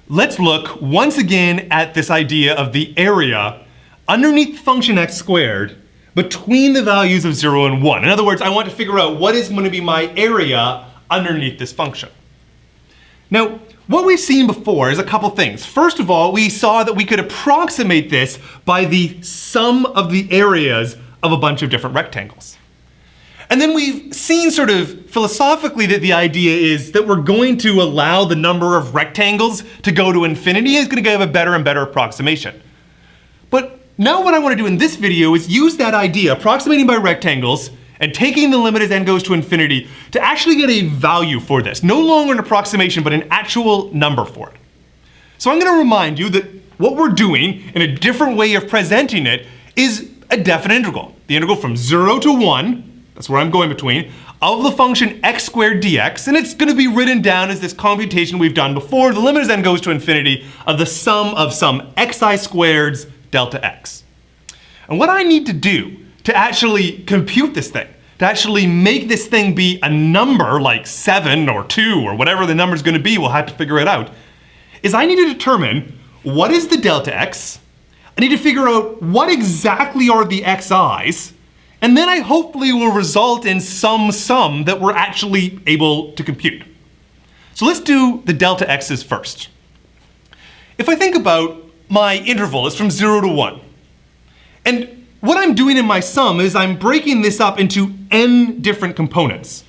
let's look once again at this idea of the area underneath the function x squared between the values of 0 and 1. In other words, I want to figure out what is going to be my area underneath this function. Now, what we've seen before is a couple things. First of all, we saw that we could approximate this by the sum of the areas of a bunch of different rectangles. And then we've seen sort of philosophically that the idea is that we're going to allow the number of rectangles to go to infinity. It's going to give a better and better approximation. But now what I want to do in this video is use that idea, approximating by rectangles, and taking the limit as n goes to infinity to actually get a value for this. No longer an approximation, but an actual number for it. So I'm going to remind you that what we're doing in a different way of presenting it is a definite integral. The integral from 0 to 1, that's where I'm going between, of the function x squared dx, and it's going to be written down as this computation we've done before. The limit as n goes to infinity of the sum of some xi squareds delta x. And what I need to do to actually compute this thing, to actually make this thing be a number like 7 or 2 or whatever the number is going to be, we'll have to figure it out, is I need to determine what is the delta x. I need to figure out what exactly are the xi's, and then I hopefully will result in some sum that we're actually able to compute. So let's do the delta x's first. If I think about my interval is from 0 to 1. And what I'm doing in my sum is I'm breaking this up into n different components.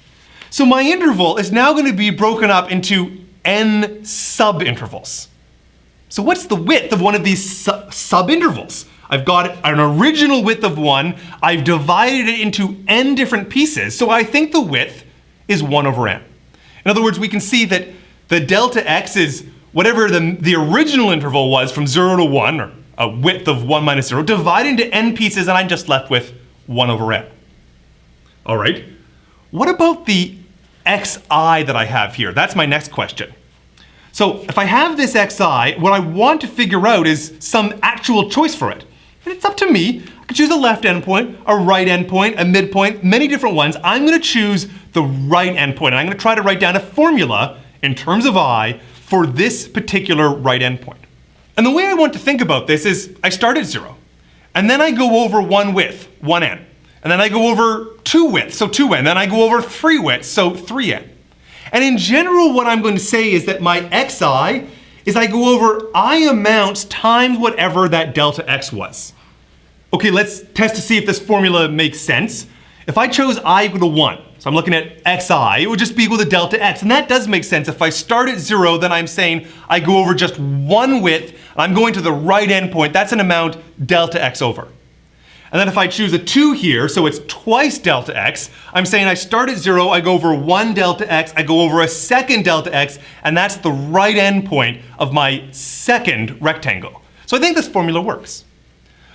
So my interval is now going to be broken up into n subintervals. So what's the width of one of these subintervals? I've got an original width of 1. I've divided it into n different pieces. So I think the width is 1 over n. In other words, we can see that the delta x is whatever the original interval was from 0 to 1, or a width of 1 minus 0, divided into n pieces, and I'm just left with 1 over n. All right. What about the xi that I have here? That's my next question. So if I have this xi, what I want to figure out is some actual choice for it. And it's up to me. I could choose a left endpoint, a right endpoint, a midpoint, many different ones. I'm going to choose the right endpoint, and I'm going to try to write down a formula in terms of I for this particular right endpoint. And the way I want to think about this is I start at 0, and then I go over one width, 1n. And then I go over two widths, so 2n. Then I go over three widths, so 3n. And in general, what I'm going to say is that my xi is I go over I amounts times whatever that delta x was. Okay, let's test to see if this formula makes sense. If I chose I equal to 1, so I'm looking at xi, it would just be equal to delta x. And that does make sense. If I start at 0, then I'm saying I go over just one width, and I'm going to the right endpoint. That's an amount delta x over. And then if I choose a 2 here, so it's twice delta x, I'm saying I start at 0, I go over 1 delta x, I go over a second delta x, and that's the right endpoint of my second rectangle. So I think this formula works.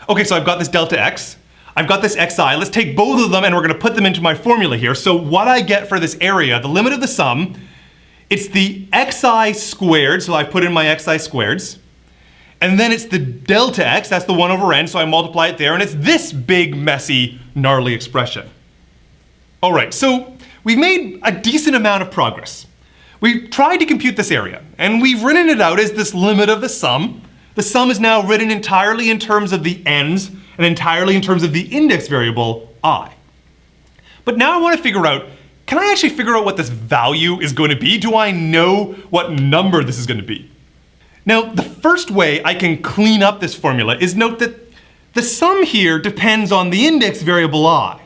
Okay, so I've got this delta x, I've got this xi. Let's take both of them and we're going to put them into my formula here. So what I get for this area, the limit of the sum, it's the xi squared, so I put in my xi squareds. And then it's the delta x, that's the 1 over n, so I multiply it there, and it's this big, messy, gnarly expression. All right, so we've made a decent amount of progress. We've tried to compute this area, and we've written it out as this limit of the sum. The sum is now written entirely in terms of the n's and entirely in terms of the index variable I. But now I want to figure out, can I actually figure out what this value is going to be? Do I know what number this is going to be? Now, the first way I can clean up this formula is note that the sum here depends on the index variable I.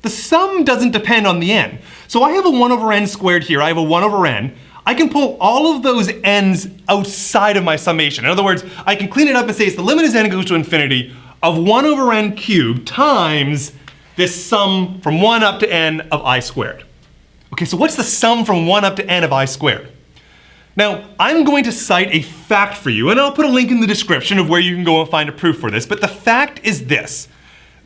The sum doesn't depend on the n. So I have a 1 over n squared here, I have a 1 over n. I can pull all of those n's outside of my summation. In other words, I can clean it up and say it's the limit as n goes to infinity of 1 over n cubed times this sum from 1 up to n of I squared. Okay, so what's the sum from 1 up to n of I squared? Now, I'm going to cite a fact for you, and I'll put a link in the description of where you can go and find a proof for this, but the fact is this.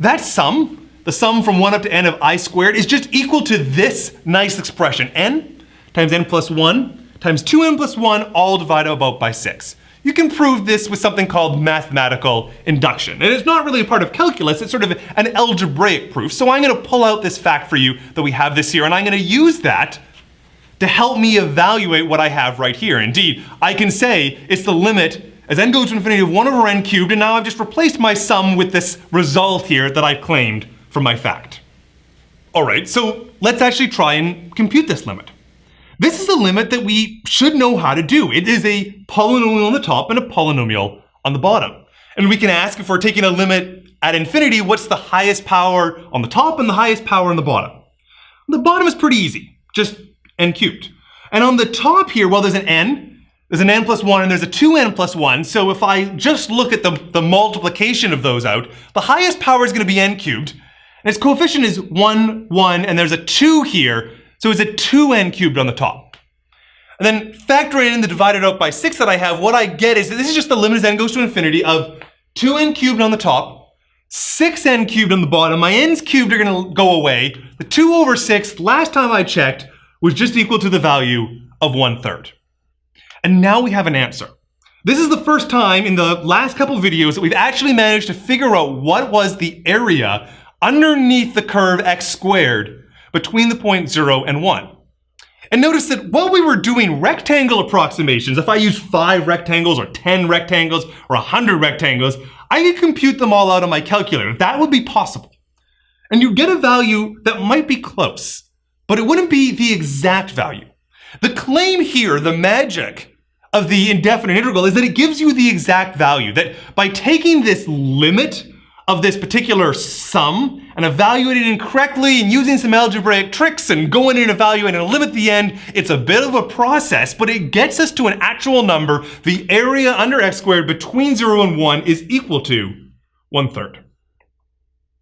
That sum, the sum from 1 up to n of I squared, is just equal to this nice expression, n times n plus 1 times 2n plus 1, all divided about by 6. You can prove this with something called mathematical induction. And it's not really a part of calculus, it's sort of an algebraic proof. So I'm going to pull out this fact for you that we have this here, and I'm going to use that to help me evaluate what I have right here. Indeed, I can say it's the limit as n goes to infinity of 1 over n cubed, and now I've just replaced my sum with this result here that I've claimed from my fact. All right, so let's actually try and compute this limit. This is a limit that we should know how to do. It is a polynomial on the top and a polynomial on the bottom. And we can ask, if we're taking a limit at infinity, what's the highest power on the top and the highest power on the bottom? The bottom is pretty easy, just n cubed. And on the top here, well, there's an n plus 1, and there's a 2n plus 1. So if I just look at the multiplication of those out, the highest power is going to be n cubed. And its coefficient is 1, 1, and there's a 2 here. So it's a 2n cubed on the top. And then factoring in the divided out by 6 that I have, what I get is that this is just the limit as n goes to infinity of 2n cubed on the top, 6n cubed on the bottom. My n's cubed are going to go away. The 2 over 6, last time I checked, was just equal to the value of 1/3. And now we have an answer. This is the first time in the last couple videos that we've actually managed to figure out what was the area underneath the curve x squared between the point 0 and 1. And notice that while we were doing rectangle approximations, if I use 5 rectangles or 10 rectangles or 100 rectangles, I could compute them all out on my calculator. That would be possible. And you get a value that might be close, but it wouldn't be the exact value. The claim here, the magic of the indefinite integral, is that it gives you the exact value, that by taking this limit of this particular sum and evaluating it correctly and using some algebraic tricks and going in and evaluating a limit at the end, it's a bit of a process, but it gets us to an actual number. The area under x squared between 0 and 1 is equal to 1/3.